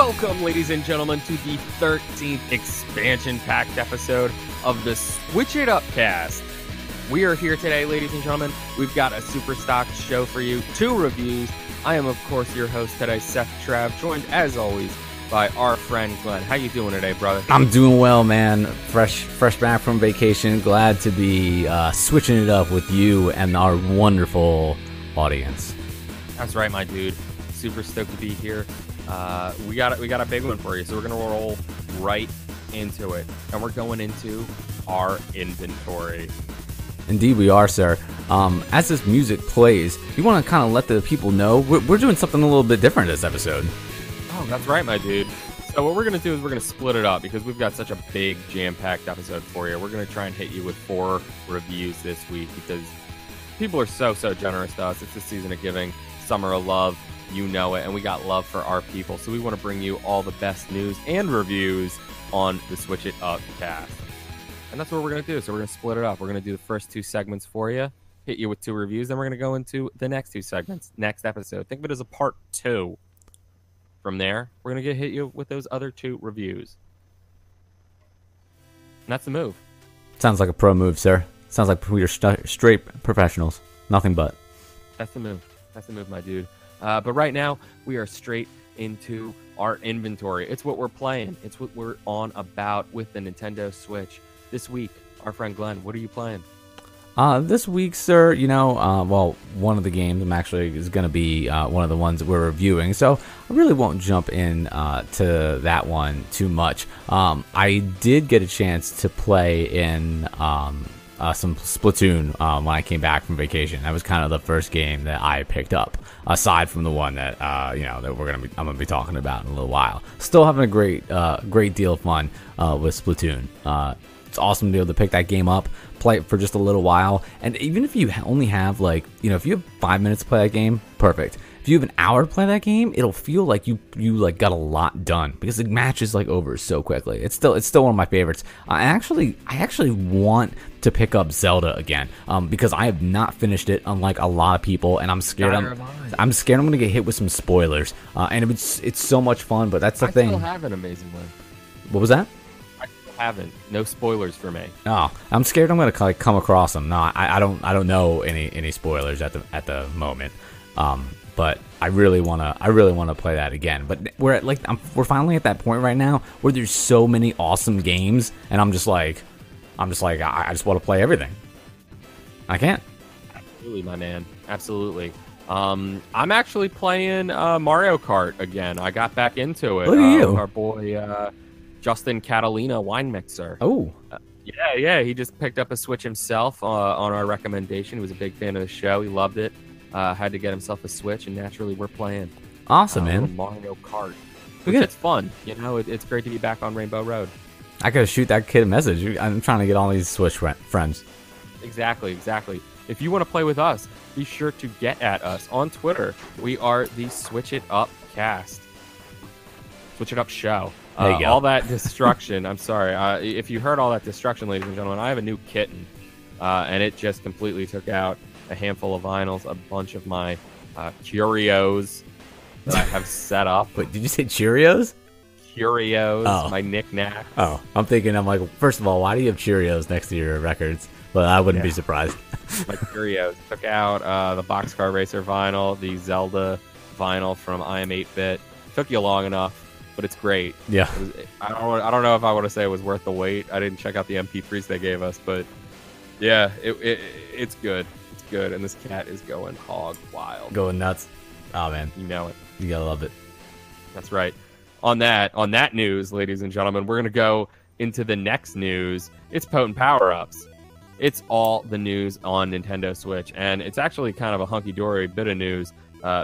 Welcome, ladies and gentlemen, to the 13th expansion-packed episode of the Switch It Up cast. We are here today, ladies and gentlemen. We've got a super stocked show for you, 2 reviews. I am, of course, your host today, Seth Trav, joined, as always, by our friend Glenn. How you doing today, brother? I'm doing well, man. Fresh back from vacation. Glad to be switching it up with you and our wonderful audience. That's right, my dude. Super stoked to be here. We got a big one for you, so we're gonna roll right into it, and we're going into our inventory. Indeed, we are, sir. As this music plays, you want to kind of let the people know we're doing something a little bit different this episode. Oh, that's right, my dude. So what we're gonna do is we're gonna split it up because we've got such a big, jam-packed episode for you. We're gonna try and hit you with 4 reviews this week because people are so generous to us. It's the season of giving, summer of love. You know it, and we got love for our people, so we want to bring you all the best news and reviews on the Switch It Up cast. And that's what we're going to do. So we're going to split it up. We're going to do the first 2 segments for you, hit you with 2 reviews, then we're going to go into the next 2 segments, next episode. Think of it as a part 2. From there, we're going to hit you with those other 2 reviews. And that's the move. Sounds like a pro move, sir. Sounds like we're straight professionals. Nothing but. That's the move. That's the move, my dude. But right now, we are straight into our inventory. It's what we're playing. It's what we're on about with the Nintendo Switch. This week, our friend Glenn, what are you playing? This week, sir, well, one of the games is going to be one of the ones that we're reviewing, so I really won't jump in to that one too much. I did get a chance to play in some Splatoon when I came back from vacation. That was kind of the first game that I picked up, aside from the one that that I'm gonna be talking about in a little while. Still having a great deal of fun with Splatoon. It's awesome to be able to pick that game up, play it for just a little while, and even if you only have if you have 5 minutes to play that game, perfect. If you have an hour to play that game, it'll feel like you got a lot done because the match is over so quickly. It's still one of my favorites. I actually want to pick up Zelda again because I have not finished it, unlike a lot of people, and I'm scared. I'm scared I'm gonna get hit with some spoilers. And it's so much fun, but that's the thing. I still have an amazing one. What was that? I still haven't. No spoilers for me. Oh, I'm scared I'm gonna come across them. No, I don't know any spoilers at the moment. But I really wanna play that again. But we're finally at that point right now where there's so many awesome games, and I just want to play everything. I can't. Absolutely, my man. Absolutely. I'm actually playing Mario Kart again. I got back into it. Look at you. With our boy Justin Catalina Wine Mixer. Oh. Yeah. He just picked up a Switch himself on our recommendation. He was a big fan of the show. He loved it. Had to get himself a Switch, and naturally we're playing. Awesome, man. Mario Kart. It's fun. It's great to be back on Rainbow Road. I gotta shoot that kid a message. I'm trying to get all these Switch friends. Exactly. If you want to play with us, be sure to get at us on Twitter. We are the Switch It Up cast. Switch It Up show. There you go. All that destruction. I'm sorry. If you heard all that destruction, ladies and gentlemen, I have a new kitten. And it just completely took out a handful of vinyls, a bunch of my curios that I have set up. Wait, did you say Cheerios? Curios, my knickknacks. Oh, I'm like, first of all, why do you have Cheerios next to your records? But I wouldn't be surprised. My Curios. Took out the Boxcar Racer vinyl, the Zelda vinyl from I Am 8-Bit. Took you long enough, but it's great. Yeah. I don't know if I want to say it was worth the wait. I didn't check out the MP3s they gave us, but yeah, it's good. It's good, and this cat is going hog wild. Going nuts. Oh, man. You know it. You gotta love it. That's right. On that news, ladies and gentlemen, we're going to go into the next news. It's Potent Power-Ups. It's all the news on Nintendo Switch, and it's actually kind of a hunky-dory bit of news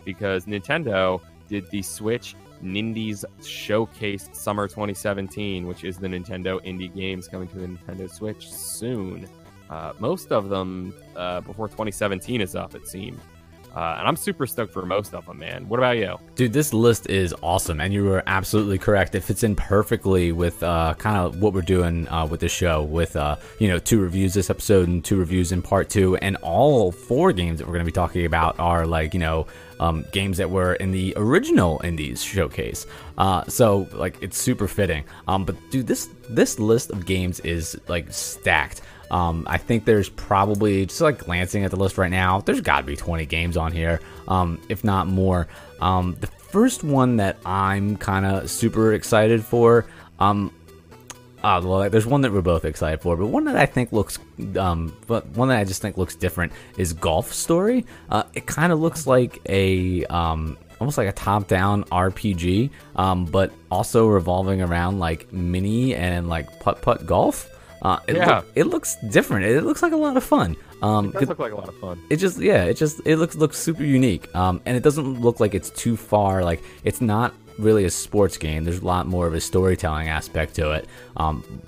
because Nintendo did the Switch Nindies Showcase Summer 2017, which is the Nintendo indie games coming to the Nintendo Switch soon. Most of them before 2017 is up, it seemed. And I'm super stoked for most of them, man. What about you? Dude, this list is awesome, and you were absolutely correct. It fits in perfectly with kind of what we're doing with the show, with 2 reviews this episode and 2 reviews in part 2, and all 4 games that we're going to be talking about are like games that were in the original Indies showcase. So like it's super fitting. But dude, this list of games is like stacked. I think there's probably, just like glancing at the list right now, there's got to be 20 games on here, if not more. The first one that I'm kind of super excited for, well, there's one that we're both excited for, but one that I think looks, but one that I just think looks different is Golf Story. It kind of looks like a, almost like a top-down RPG, but also revolving around like mini and like putt-putt golf. It looks different. It looks like a lot of fun. It does look like a lot of fun. It looks super unique. And it doesn't look like it's too far. Like it's not really a sports game. There's a lot more of a storytelling aspect to it.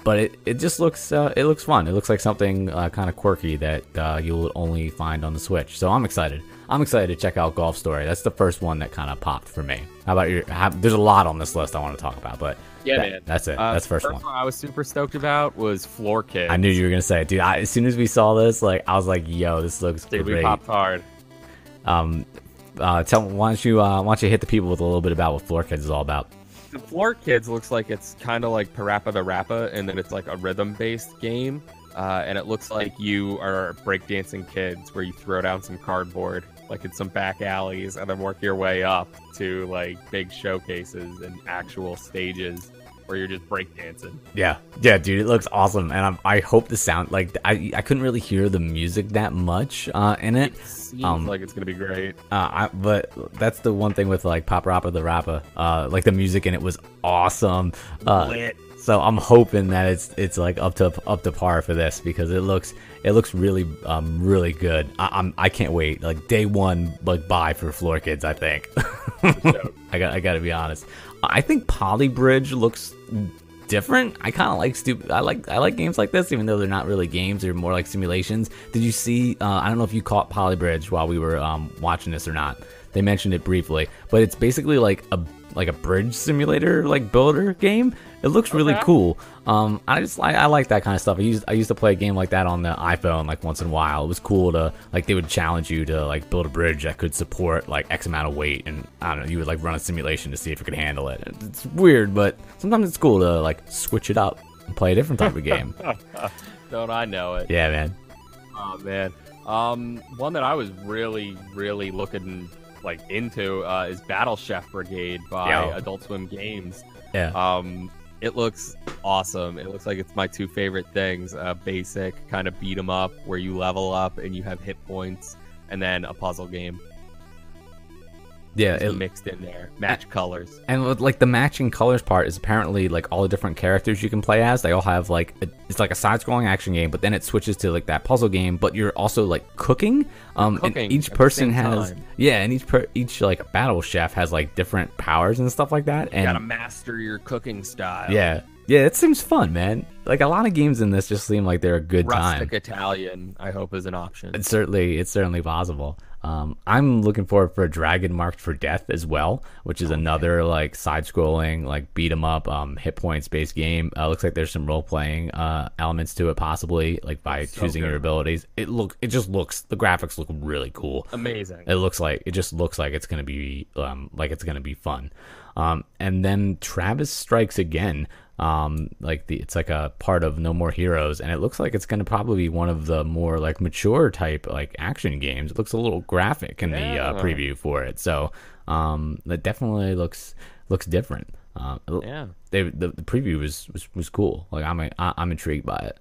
But it just looks it looks fun. It looks like something kind of quirky that you'll only find on the Switch. So I'm excited. I'm excited to check out Golf Story. That's the first one that kind of popped for me. How about you? There's a lot on this list I want to talk about, but man, that's it. That's the first one. I was super stoked about was Floor Kids. I knew you were gonna say it, dude. As soon as we saw this, like I was like, "Yo, this looks great." We popped hard. Why don't you hit the people with a little bit about what Floor Kids is all about? The Floor Kids looks like it's kind of like Parappa the Rappa, and then it's like a rhythm-based game. And it looks like you are breakdancing kids where you throw down some cardboard, like in some back alleys, and then work your way up to like big showcases and actual stages where you're just breakdancing. Yeah, dude, it looks awesome, and I hope the sound, like I couldn't really hear the music that much in it. It seems like it's gonna be great. But that's the one thing with like Parappa the Rappa, like the music in it was awesome. Lit. So I'm hoping that it's like up to par for this, because it looks really really good. I can't wait. Like day one, like buy for Floor Kids, I think. I gotta be honest. I think Poly Bridge looks different. I kind of like I like games like this, even though they're not really games. They're more like simulations. Did you see? I don't know if you caught Poly Bridge while we were watching this or not. They mentioned it briefly, but it's basically like a bridge simulator, like builder game. It looks really cool. I like that kind of stuff. I used to play a game like that on the iPhone like once in a while. It was cool to like, they would challenge you to like build a bridge that could support like X amount of weight, and I don't know, you would like run a simulation to see if it could handle it. It's weird, but sometimes it's cool to like switch it up and play a different type of game. Don't I know it? Yeah, man. Oh man. One that I was really looking like into is Battle Chef Brigade by Adult Swim Games. Yeah. It looks awesome. It looks like it's my 2 favorite things: basic kind of beat 'em up where you level up and you have hit points, and then a puzzle game. Yeah, it mixed in there. Match colors. And with, like, the matching colors part is apparently like all the different characters you can play as. They all have like it's like a side-scrolling action game, but then it switches to like that puzzle game. But you're also like cooking. And each person has and each like battle chef has like different powers and stuff like that. And you gotta master your cooking style. Yeah, it seems fun, man. Like a lot of games in this just seem like they're a good time. Rustic Italian, I hope, is an option. It's certainly possible. I'm looking forward for Dragon Marked for Death as well, which is another like side-scrolling, like beat 'em up, hit points based game. Looks like there's some role-playing elements to it, possibly like by choosing your abilities. The graphics look really cool. Amazing. It just looks like it's gonna be fun. And then Travis Strikes Again. It's like a part of No More Heroes, and it looks like it's going to probably be one of the more like mature type like action games. It looks a little graphic in the preview for it, so that definitely looks different. The preview was cool. Like I'm intrigued by it.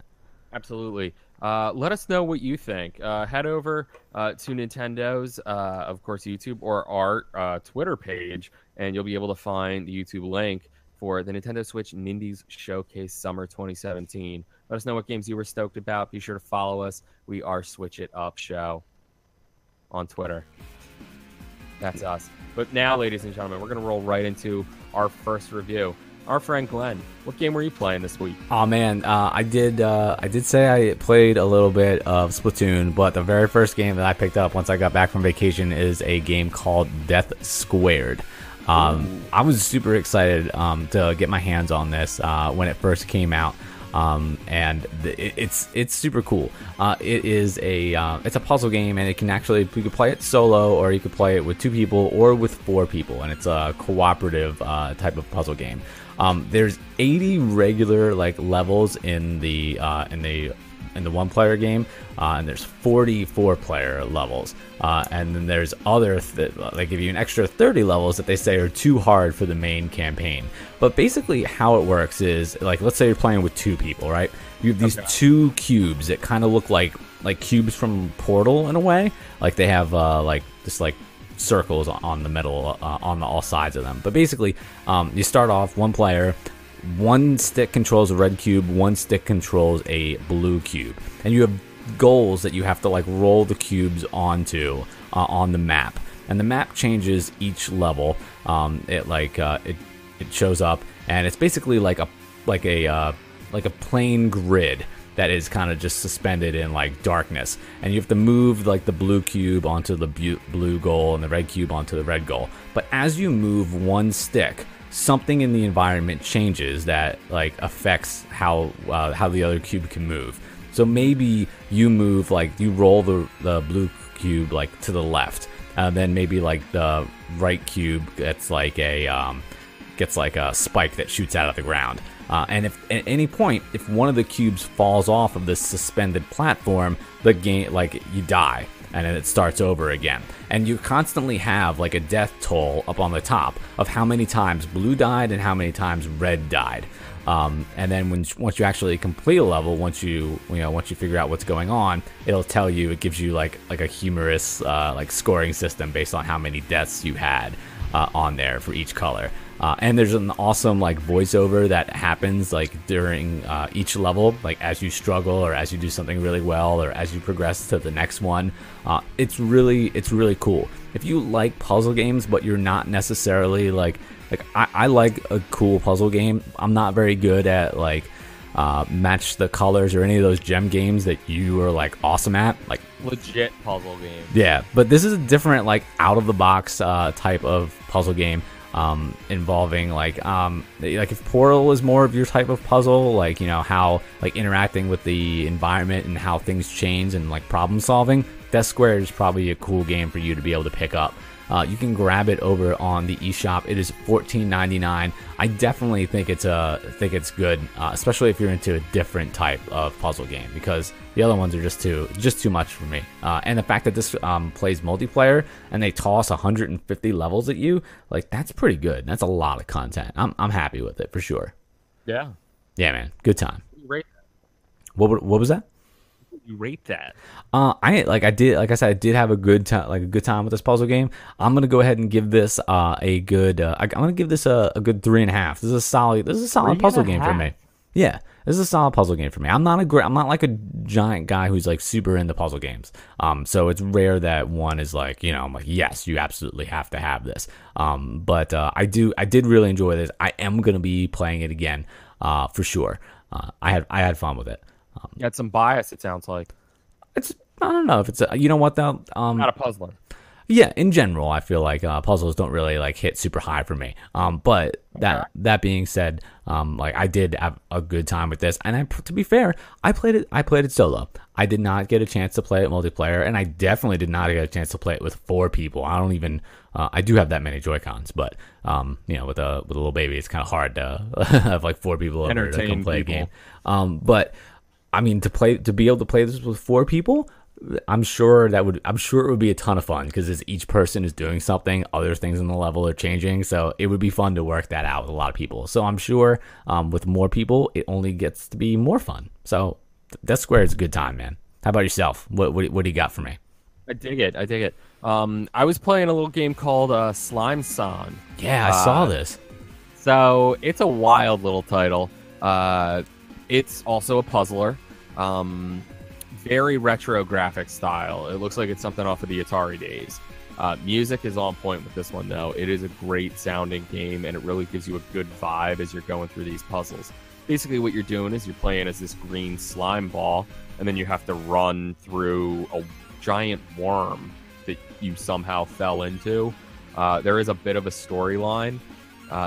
Absolutely. Let us know what you think. Head over to Nintendo's, of course, YouTube or our Twitter page, and you'll be able to find the YouTube link for the Nintendo Switch Nindies Showcase Summer 2017. Let us know what games you were stoked about. Be sure to follow us. We are Switch It Up Show on Twitter. That's us. But now, ladies and gentlemen, we're going to roll right into our first review. our friend Glenn. What game were you playing this week? Oh man, I did say I played a little bit of Splatoon, but the very first game that I picked up once I got back from vacation is a game called Death Squared. I was super excited to get my hands on this when it first came out. It's super cool. It's a puzzle game, and you can play it solo, or you could play it with 2 people or with 4 people, and it's a cooperative type of puzzle game. There's 80 regular levels in the 1-player game, and there's 44 player levels, and then there's other they give you an extra 30 levels that they say are too hard for the main campaign. But basically how it works is, let's say you're playing with 2 people, right? You have these 2 cubes that kind of look like cubes from Portal in a way. They have circles on the middle, on all sides of them. But basically, you start off 1 player. 1 stick controls a red cube, 1 stick controls a blue cube, and you have goals that you have to roll the cubes onto on the map, and the map changes each level. It shows up, and it's basically like a plain grid that is kind of just suspended in darkness, and you have to move the blue cube onto the blue goal and the red cube onto the red goal. But as you move 1 stick, something in the environment changes that affects how the other cube can move. So maybe you move you roll the blue cube to the left, then maybe the right cube gets a spike that shoots out of the ground. And if at any point, if one of the cubes falls off of this suspended platform, the game you die, and then it starts over again. And you constantly have a death toll up on the top of how many times blue died and how many times red died. And then once you actually complete a level, once you figure out what's going on, it'll tell you. It gives you a humorous scoring system based on how many deaths you had on there for each color. And there's an awesome voiceover that happens during each level, as you struggle or as you do something really well or as you progress to the next one. It's really cool. If you like puzzle games but you're not necessarily I like a cool puzzle game. I'm not very good at match the colors or any of those gem games that you are awesome at, legit puzzle game. Yeah, but this is a different out of the box type of puzzle game. Involving if Portal is more of your type of puzzle, how interacting with the environment and how things change and problem solving, Death Squared is probably a cool game for you to be able to pick up. You can grab it over on the eShop. It is $14.99. I definitely think it's good, especially if you're into a different type of puzzle game, because the other ones are just too much for me. And the fact that this plays multiplayer and they toss 150 levels at you, that's pretty good. That's a lot of content. I'm happy with it for sure. Yeah. Yeah, man. Good time. You rate that? What was that? You rate that? I did have a good time with this puzzle game. I'm gonna go ahead and give this a good. I'm gonna give this a good 3.5. This is a solid puzzle game for me. Yeah, this is a solid puzzle game for me. I'm not a giant guy who's super into puzzle games. So it's rare that one is I'm yes, you absolutely have to have this. But I did really enjoy this. I am gonna be playing it again, for sure. I had fun with it. You had some bias, it sounds like. I don't know if it's you know what though. Not a puzzler. Yeah, in general, I feel puzzles don't really hit super high for me. But that being said, I did have a good time with this, and to be fair, I played it solo. I did not get a chance to play it multiplayer, and I definitely did not get a chance to play it with 4 people. I don't even. I do have that many Joy-Cons, but with a little baby, it's kind of hard to have 4 people over to come play a game. But I mean, to be able to play this with 4 people, I'm sure it would be a ton of fun, because as each person is doing something, other things in the level are changing. So it would be fun to work that out with a lot of people. So I'm sure with more people, it only gets to be more fun. So Death Squared is a good time, man. How about yourself? What do you got for me? I dig it. I was playing a little game called Slime Son. Yeah, I saw this. So it's a wild little title. It's also a puzzler. Very retro graphic style. It looks like it's something off of the Atari days. Music is on point with this one, though. It is a great sounding game, and it really gives you a good vibe as you're going through these puzzles. Basically, what you're doing is you're playing as this green slime ball, and then you have to run through a giant worm that you somehow fell into. There is a bit of a storyline.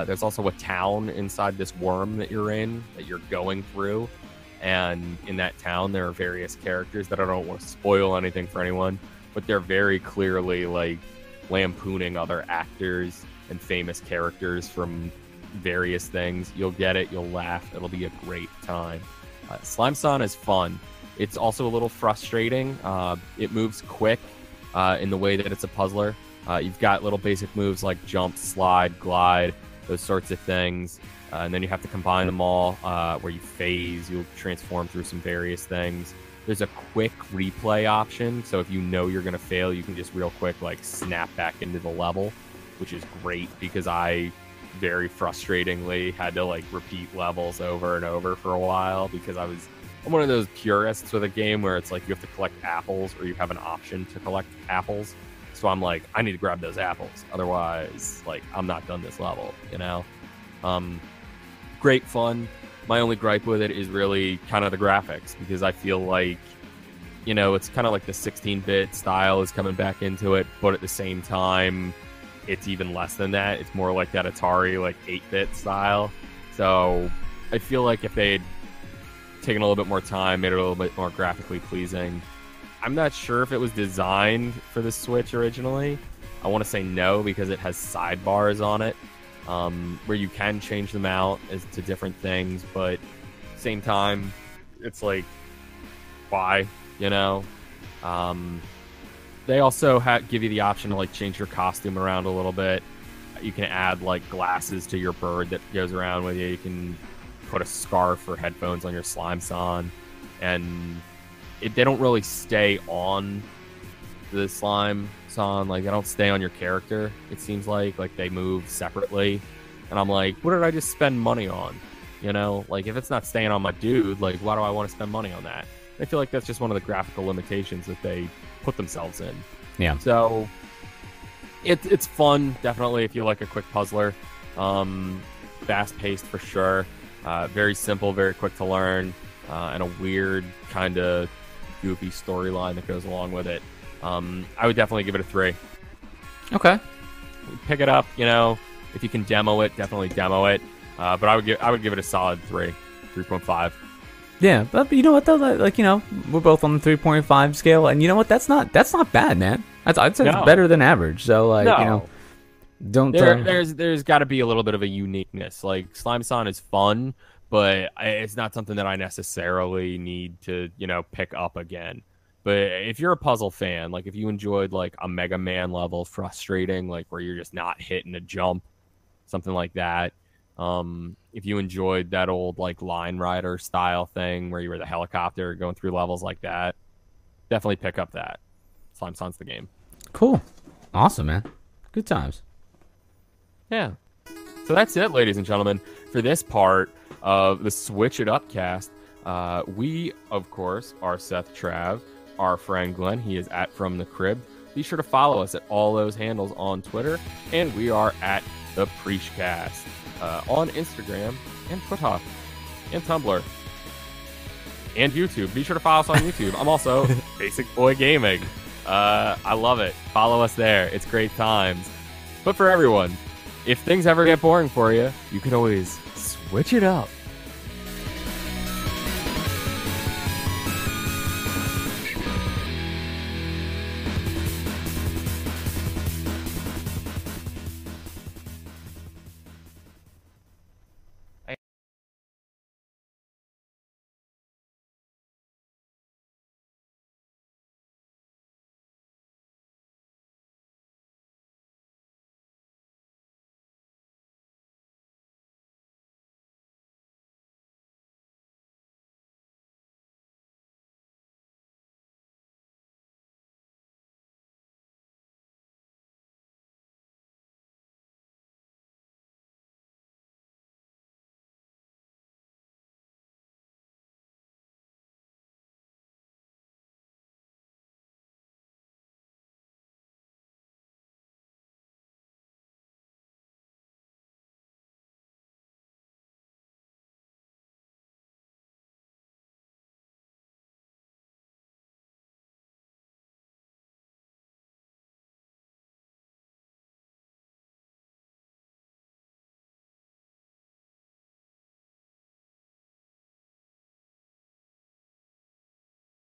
There's also a town inside this worm that you're going through. And in that town, there are various characters that I don't want to spoil anything for anyone, but they're very clearly like lampooning other actors and famous characters from various things. You'll get it. You'll laugh. It'll be a great time. Slime Song is fun. It's also a little frustrating. It moves quick in the way that it's a puzzler. You've got little basic moves like jump, slide, glide, those sorts of things. And then you have to combine them all where you phase, you'll transform through some various things. There's a quick replay option, so if you know you're going to fail, you can just real quick like snap back into the level, which is great because I very frustratingly had to like repeat levels over and over for a while because I'm one of those purists with a game where it's like you have to collect apples or you have an option to collect apples. So I'm like, I need to grab those apples. Otherwise, like, I'm not done this level, you know? Great fun. My only gripe with it is really kind of the graphics because I feel like, you know, it's kind of like the 16-bit style is coming back into it, but at the same time, it's even less than that. It's more like that Atari, like, 8-bit style. So I feel like if they'd taken a little bit more time, made it a little bit more graphically pleasing. I'm not sure if it was designed for the Switch originally. I want to say no because it has sidebars on it where you can change them out as to different things, but same time, it's like, why, you know? They also give you the option to like change your costume around a little bit. You can add like glasses to your bird that goes around with you. You can put a scarf or headphones on your Slime Song, and they don't really stay on the Slime Song. Like, they don't stay on your character, it seems like they move separately. And I'm like, what did I just spend money on? You know, like, if it's not staying on my dude, like, why do I want to spend money on that? I feel like that's just one of the graphical limitations that they put themselves in. Yeah. So it's fun, definitely, if you like a quick puzzler. Fast-paced for sure. Very simple, very quick to learn, and a weird kind of goofy storyline that goes along with it. I would definitely give it a 3. Okay. Pick it up, you know. If you can demo it, definitely demo it. But I would give it a solid 3.5. Yeah, but you know what though? Like, you know, we're both on the 3.5 scale, and you know what? That's not bad, man. I'd say it's better than average. So like, you know, don't there's got to be a little bit of a uniqueness. Like, Slime Song is fun, but it's not something that I necessarily need to, you know, pick up again. But if you're a puzzle fan, like if you enjoyed like a Mega Man level, frustrating, like where you're just not hitting a jump, something like that. If you enjoyed that old like Line Rider style thing where you were the helicopter going through levels like that, definitely pick up that. Slime Song's the game. Cool. Awesome, man. Good times. Yeah. So that's it, ladies and gentlemen, for this part of the Switch It Up cast. We, of course, are Seth Trav, our friend Glenn. He is at From the Crib. Be sure to follow us at all those handles on Twitter, and we are at the Preachcast on Instagram and Twitter and Tumblr and YouTube. Be sure to follow us on YouTube. I'm also Basic Boy Gaming. I love it. Follow us there. It's great times. But for everyone, if things ever get boring for you, you can always switch it up.